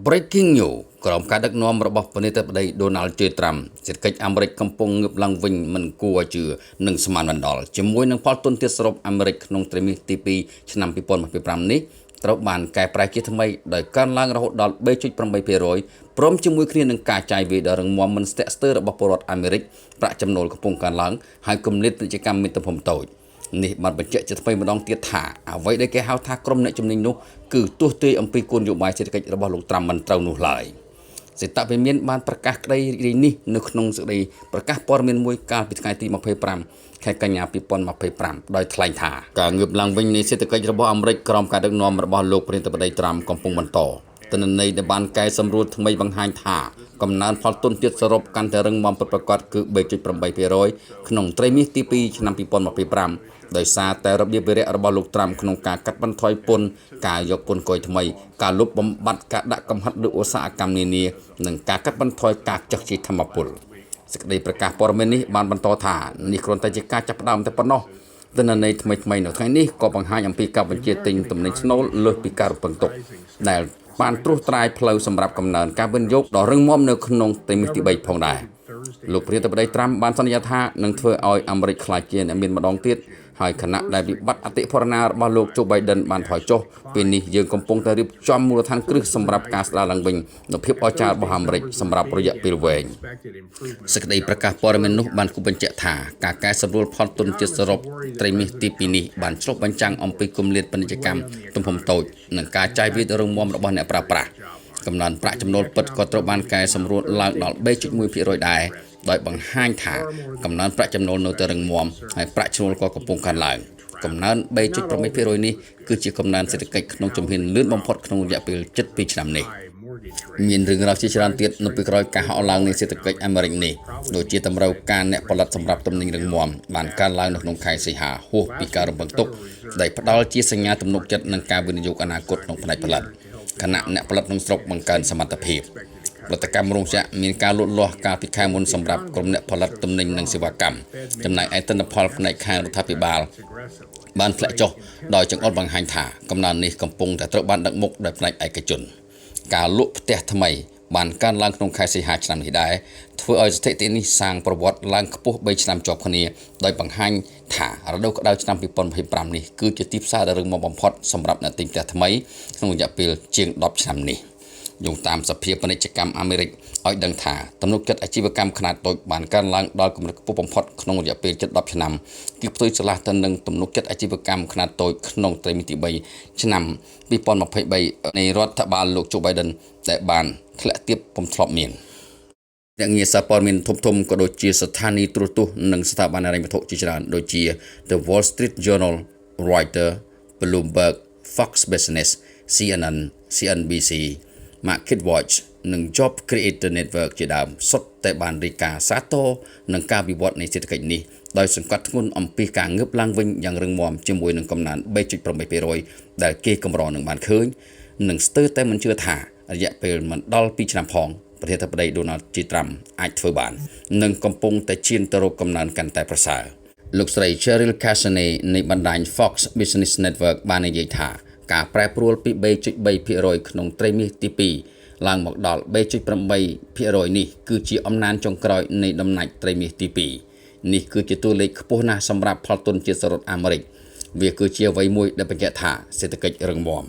Breaking News ក្រុមការដឹកនាំរបស់ប្រធានាធិបតី Donald J. Trump សេដ្ឋកិច្ចអាមេរិកកំពុងងើបឡើងវិញមិនគួរឲ្យជឿនិងស្មានមិនដល់ជាមួយនឹងផលទុនទាបសរុបអាមេរិកក្នុងត្រីមាសទី2ឆ្នាំ2025នេះត្រូវបានកែប្រែជាថ្មីដោយកើនឡើងរហូតដល់ 3.8% ព្រមជាមួយគ្នានឹងការចាយវាយដ៏រឹងមាំមិនស្ទាក់ស្ទើររបស់ពលរដ្ឋអាមេរិកប្រាក់ចំណូលកំពុងកើនឡើងហើយគម្លាតពាណិជ្ជកម្មមានទំហំតូចនេះបានបញ្ជាក់ជាថ្មីម្ដងទៀតថាអ្វីដែលគេហៅថាក្រុមអ្នកជំនាញនោះគឺទស្សន៍ទាយអំពីគោលនយោបាយសេដ្ឋកិច្ចរបស់លោកត្រាំមិនត្រូវនោះឡើយសេតវិមានបានប្រកាសក្តីរីនេះនៅក្នុងសេចក្តីប្រកាសព័ត៌មានមួយកាលពីថ្ងៃទី25ខែកញ្ញា2025ដោយថ្លែងថាការងើបឡើងវិញនៃសេដ្ឋកិច្ចរបស់អាមេរិកក្រោមការដឹកនាំរបស់លោកប្រធានាធិបតីត្រាំកំពុងបន្តទិន្នន័យដែលបានកែសម្រួលថ្មីបង្ហាញថាកំណើនផលទុនទាបសរុបកាន់តែរឹងមាំពិតប្រាកដគឺ 3.8% ក្នុងត្រីមាសទី2ឆ្នាំ2025ដោយសារតែរបៀបវារៈរបស់លោកត្រាំក្នុងការកាត់បន្ថយពន្ធការយកពន្ធគយថ្មីការលុបបំបាត់ការដាក់កំហិតលើឧស្សាហកម្មនានានិងការកាត់បន្ថយការចាក់ជាធម្មពលសេចក្តីប្រកាសព័ត៌មាននេះបានបន្តថានេះគ្រាន់តែជាការចាប់ផ្ដើមតែប៉ុណ្ណោះទិន្នន័យថ្មីនៅថ្ងៃនេះក៏បង្ហាញអំពីការបញ្ជាទិញទំនិញស្នូលលើសពីការរំពឹងទុកដែលបានត្រួសត្រាយផ្លូវសម្រាប់កំណើនការវិនិយោគដ៏រឹងមាំនៅក្នុងត្រីមាសទី3ផងដែរលោកប្រធានាធិបតីត្រាំបានសន្យាថានឹងធ្វើឲ្យអាមេរិកក្លាយជាអ្នកមានម្ដងទៀតហើយខណៈដែលវិបត្តិអតិផរណារបស់លោកជូបៃដិនបានថយចុះពេលនេះយើងកំពុងតែរៀបចំមូលដ្ឋានគ្រឹះសម្រាប់ការស្ដារឡើងវិញនូវភាពអស្ចារ្យរបស់អាមេរិកសម្រាប់រយៈពេលវែងសេចក្តីប្រកាសព័ត៌មាននោះបានគូបញ្ជាក់ថាការកែសម្រួលផលទុនជាតិសរុបត្រីមាសទី2នេះបានឆ្លុះបញ្ចាំងអំពីគម្លាតពាណិជ្ជកម្មទំហំតូចនិងការចាយវាយដ៏រឹងមាំរបស់អ្នកប្រើប្រាស់កំណើនប្រាក់ចំណូលពិតក៏ត្រូវបានកែសម្រួលឡើងដល់ 3.1% ដែរដោយបង្ហាញថាកំណើនប្រាក់ចំណូលនៅតែរឹងមាំហើយប្រាក់ឈ្នួលក៏កំពុងកើនឡើងកំណើន 3.8% នេះគឺជាកំណើនសេដ្ឋកិច្ចក្នុងជំហានលឿនបំផុតក្នុងរយៈពេល7ឆ្នាំនេះមានរឿងរ៉ាវជាច្រើនទៀតនៅពីក្រោយការហក់ឡើងនៃសេដ្ឋកិច្ចអាមេរិកនេះដូចជាតម្រូវការអ្នកផលិតសម្រាប់ទំនិញរឹងមាំបានកើនឡើងនៅក្នុងខែសីហាហួសពីការរំពឹងទុកដែលផ្ដល់ជាសញ្ញាទំនុកចិត្តនឹងការវិនិយោគអនាគតក្នុងផ្នែកផលិតខណៈអ្នកផលិតក្នុងស្រុកបង្កើនសមត្ថភាពផលិតកម្មរោងចក្រមានការលូតលាស់កាលពីខែមុនសម្រាប់ក្រុមអ្នកផលិតទំនិញនិងសេវាកម្មចំណែកឯទិន្នផលផ្នែកខាងរដ្ឋាភិបាលបានធ្លាក់ចុះដោយចង្អុលបង្ហាញថាកំណើននេះកំពុងតែត្រូវបានដឹកមុខដោយផ្នែកឯកជនការលក់ផ្ទះថ្មីបានកើនឡើងក្នុងខែសីហាឆ្នាំនេះដែរធ្វើឲ្យស្ថិតិនេះសាងប្រវត្តិឡើងខ្ពស់3ឆ្នាំជាប់គ្នាដោយបង្ហាញថារដូវក្តៅឆ្នាំ2025នេះគឺជាទីផ្សារដ៏រឹងមាំបំផុតសម្រាប់អ្នកទិញផ្ទះថ្មីក្នុងរយៈពេលជាង10ឆ្នាំនេះយោងតាមសភាពាណិជ្ជកម្មអាមេរិកឲ្យដឹងថាទំនុកចិត្តអាជីវកម្មខ្នាតតូចបានកើនឡើងដល់កម្រិតខ្ពស់បំផុតក្នុងរយៈពេលជិត10ឆ្នាំគឺផ្ទុយឆ្លាស់ទៅនឹងទំនុកចិត្តអាជីវកម្មខ្នាតតូចក្នុងត្រីមាសទី3ឆ្នាំ2023នៃរដ្ឋបាលលោកជូបៃដិនដែលបានធ្លាក់ទាបពុំធ្លាប់មានអ្នកងារសារព័ត៌មានធំៗក៏ដូចជាស្ថានីយ៍ទូរទស្សន៍និងស្ថាប័នហិរញ្ញវត្ថុជាច្រើនដូចជា The Wall Street Journal, Reuters, Bloomberg, Fox Business, CNN, CNBC, MarketWatch និង Job Creator Network ជាដើមសុទ្ធតែបានរាយការណ៍សាទរនឹងការវិវត្តនៃសេដ្ឋកិច្ចនេះដោយសង្កត់ធ្ងន់អំពីការងើបឡើងវិញយ៉ាងរឹងមាំជាមួយនឹងកំណើន 3.8% ដែលគេកម្រនឹងបានឃើញនិងស្ទើរតែមិនជឿថារយៈពេលមិនដល់2ឆ្នាំផងប្រធានាធិបតី Donald J. Trump អាចធ្វើបាននិងកំពុងតែឈានទៅរកកំណើនកាន់តែប្រសើរលោកស្រី Cheryl Casney នៃបណ្ដាញ Fox Business Network បាននិយាយថាការប្រែប្រួលពី 3.3% ក្នុងត្រីមាសទី2ឡើងមកដល់ 3.8% នេះគឺជាអំណាចចុងក្រោយនៃដំណាច់ត្រីមាសទី2នេះគឺជាតួលេខខ្ពស់ណាស់សម្រាប់ផលទុនជាតិសរុបអាមេរិកវាគឺជាអ្វីមួយដែលបញ្ជាក់ថាសេដ្ឋកិច្ចរឹងមាំ